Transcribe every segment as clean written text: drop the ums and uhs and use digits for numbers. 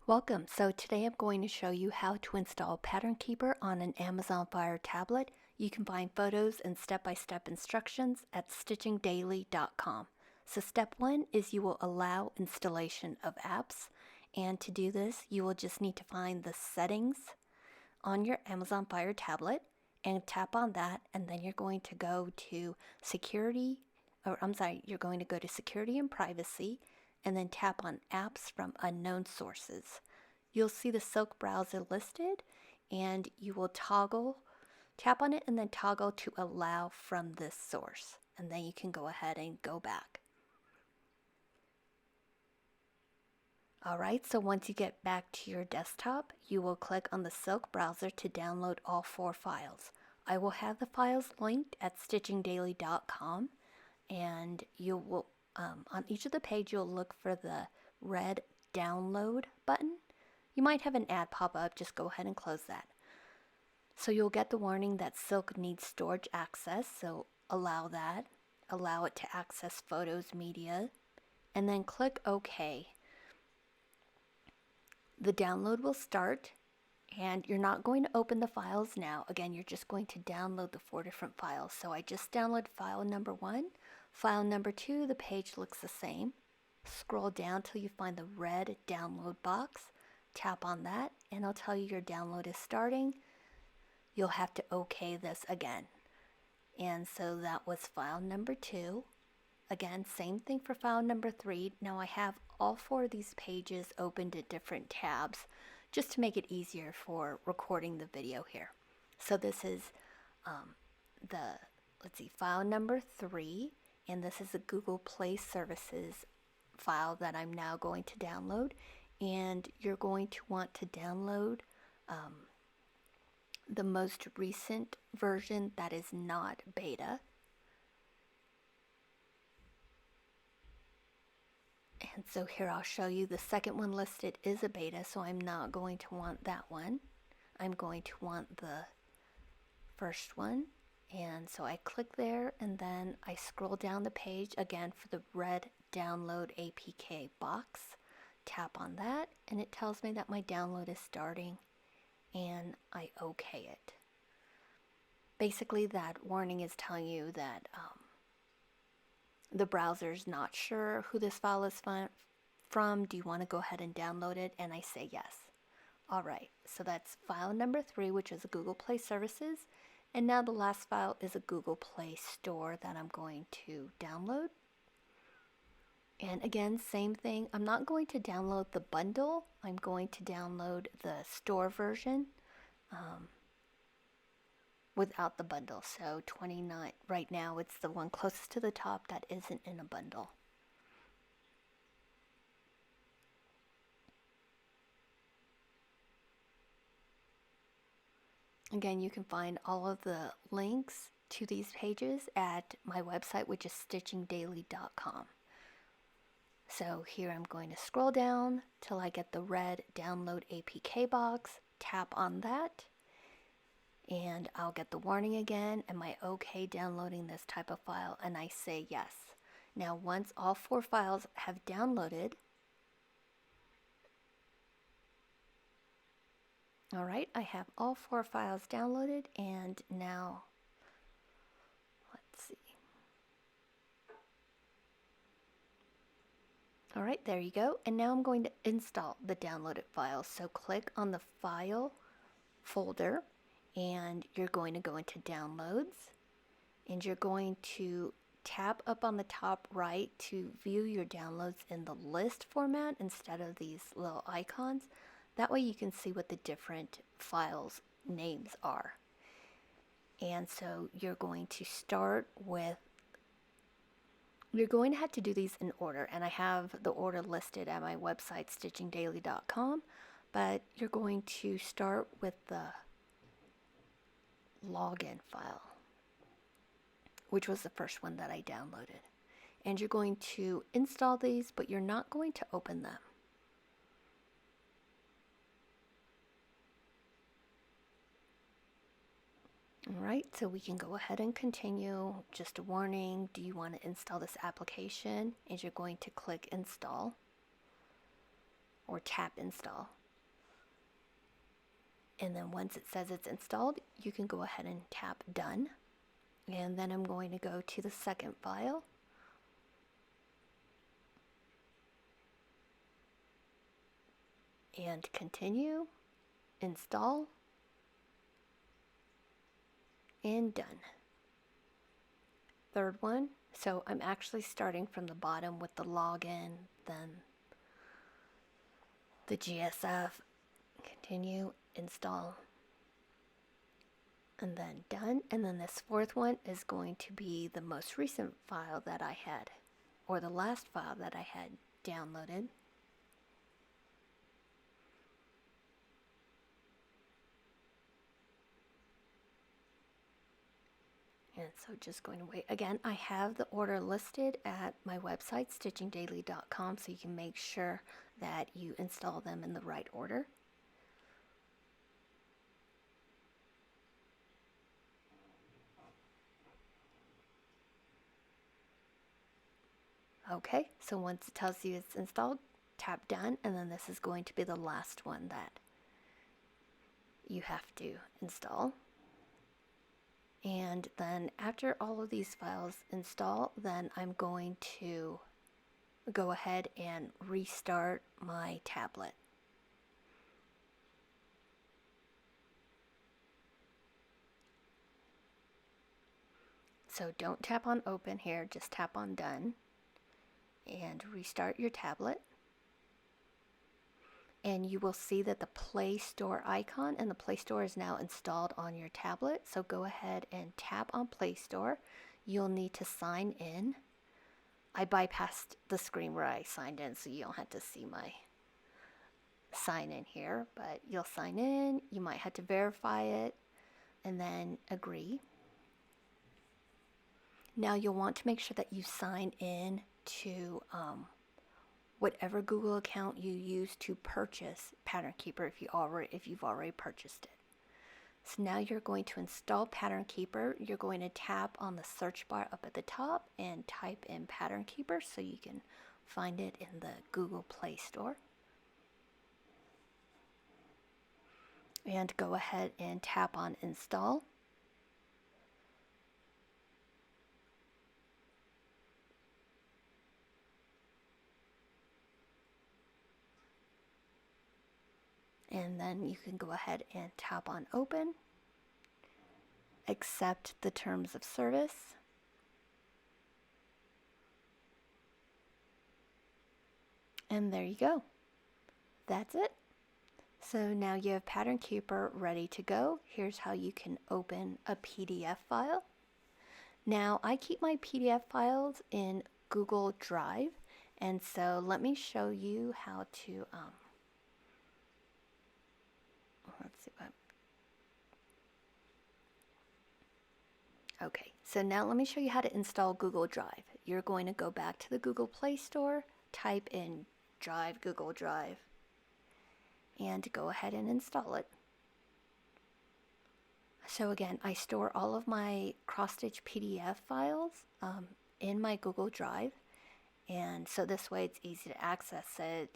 Welcome. So today I'm going to show you how to install Pattern Keeper on an Amazon Fire tablet. You can find photos and step-by-step instructions at stitchingdaily.com. So step one is you will allow installation of apps. And to do this, you will just need to find the settings on your Amazon Fire tablet and tap on that, and then you're going to go to you're going to go to security and privacy, and then tap on apps from unknown sources. You'll see the Silk browser listed, and you will tap on it and then toggle to allow from this source, and then you can go ahead and go back. Alright, so once you get back to your desktop, you will click on the Silk browser to download all 4 files. I will have the files linked at stitchingdaily.com, and you will on each of the page you'll look for the red download button. You might have an ad pop up, just go ahead and close that. So you'll get the warning that Silk needs storage access, so allow that. Allow it to access photos, media, and then click OK. The download will start, and you're not going to open the files now. Again, you're just going to download the 4 different files. So I just downloaded file number 1. File number 2, the page looks the same. Scroll down till you find the red download box. Tap on that, and it'll tell you your download is starting. You'll have to OK this again. And so that was file number 2. Again, same thing for file number 3. Now I have all 4 of these pages opened at different tabs just to make it easier for recording the video here. So this is file number 3, and this is a Google Play Services file that I'm now going to download, and you're going to want to download the most recent version that is not beta. And so here I'll show you the second one listed is a beta, so I'm not going to want that one. I'm going to want the first one. And so I click there, and then I scroll down the page again for the red download APK box. Tap on that, and it tells me that my download is starting, and I OK it. Basically, that warning is telling you that the browser's not sure who this file is from. Do you want to go ahead and download it? And I say yes. Alright, so that's file number 3, which is a Google Play Services. And now the last file is a Google Play Store that I'm going to download. And again, same thing. I'm not going to download the bundle. I'm going to download the store version without the bundle. So 29, right now it's the one closest to the top that isn't in a bundle. Again, you can find all of the links to these pages at my website, which is stitchingdaily.com. So here I'm going to scroll down till I get the red download APK box, tap on that, and I'll get the warning again, am I okay downloading this type of file? And I say yes. Now once all 4 files have downloaded, alright, I have all 4 files downloaded, and now let's see. Alright, there you go. And now I'm going to install the downloaded files. So click on the file folder, and you're going to go into downloads, and you're going to tap up on the top right to view your downloads in the list format instead of these little icons. That way you can see what the different files names are. And so you're going to start with, you're going to have to do these in order, and I have the order listed at my website stitchingdaily.com, but you're going to start with the login file, which was the first one that I downloaded. And you're going to install these, but you're not going to open them. Alright, so we can go ahead and continue. Just a warning, do you want to install this application? And you're going to click install. or tap install. And then once it says it's installed, you can go ahead and tap done. And then I'm going to go to the second file. And continue, install, and done. Third one, so I'm actually starting from the bottom with the login, then the GSF, continue, install, and then done. And then this fourth one is going to be the most recent file that I had, or the last file that I had downloaded. And so just going to wait. Again, I have the order listed at my website, stitchingdaily.com, so you can make sure that you install them in the right order. Okay, so once it tells you it's installed, tap done, and then this is going to be the last one that you have to install. And then after all of these files install, then I'm going to go ahead and restart my tablet. So don't tap on open here, just tap on done and restart your tablet. And you will see that the Play Store icon and the Play Store is now installed on your tablet. So go ahead and tap on Play Store. You'll need to sign in. I bypassed the screen where I signed in, so you don't have to see my sign in here, but you'll sign in. You might have to verify it and then agree. Now you'll want to make sure that you sign in to whatever Google account you use to purchase Pattern Keeper if you've already purchased it. So now you're going to install Pattern Keeper. You're going to tap on the search bar up at the top and type in Pattern Keeper so you can find it in the Google Play Store. And go ahead and tap on install. And then you can go ahead and tap on open, accept the terms of service, and there you go. That's it. So now you have Pattern Keeper ready to go. Here's how you can open a PDF file. Now I keep my PDF files in Google Drive, and so let me show you how to let's see what. Okay, so now let me show you how to install Google Drive. You're going to go back to the Google Play Store, type in Drive, Google Drive, and go ahead and install it. So again, I store all of my cross-stitch PDF files in my Google Drive, and so this way it's easy to access it,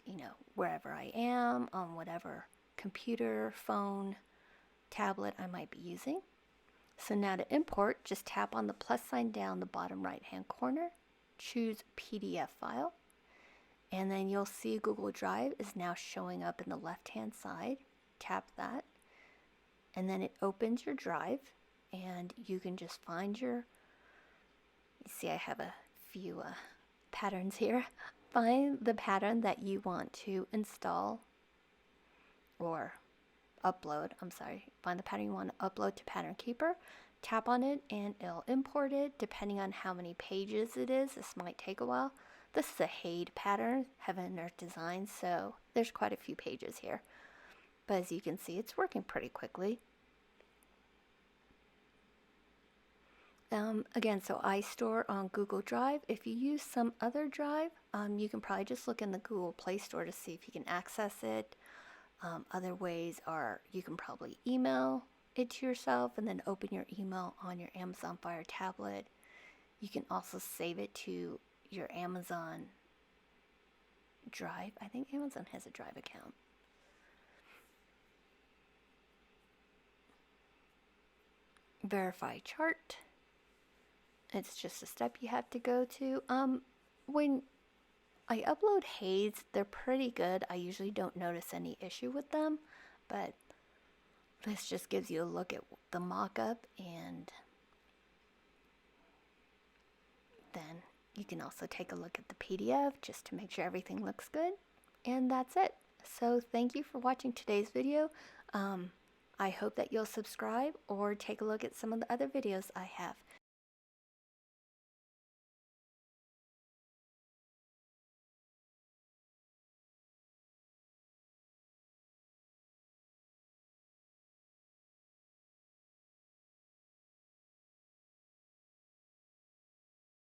wherever I am, on whatever computer, phone, tablet I might be using. So now to import, just tap on the plus sign down the bottom right hand corner, choose PDF file, and then you'll see Google Drive is now showing up in the left hand side. Tap that, and then it opens your drive, and you can just find you see I have a few patterns here. Find the pattern that you want to install or upload, find the pattern you want to upload to Pattern Keeper, tap on it, and it'll import it depending on how many pages it is. This might take a while. This is a Haid pattern, Heaven and Earth Design, so there's quite a few pages here. But as you can see, it's working pretty quickly. Again, so I store on Google Drive. If you use some other drive, you can probably just look in the Google Play Store to see if you can access it. Other ways are you can probably email it to yourself and then open your email on your Amazon Fire tablet. You can also save it to your Amazon Drive. I think Amazon has a Drive account. Verify chart. It's just a step you have to go to. When I upload haze, they're pretty good. I usually don't notice any issue with them, but this just gives you a look at the mock-up, and then you can also take a look at the PDF just to make sure everything looks good. And that's it. So thank you for watching today's video. I hope that you'll subscribe or take a look at some of the other videos I have.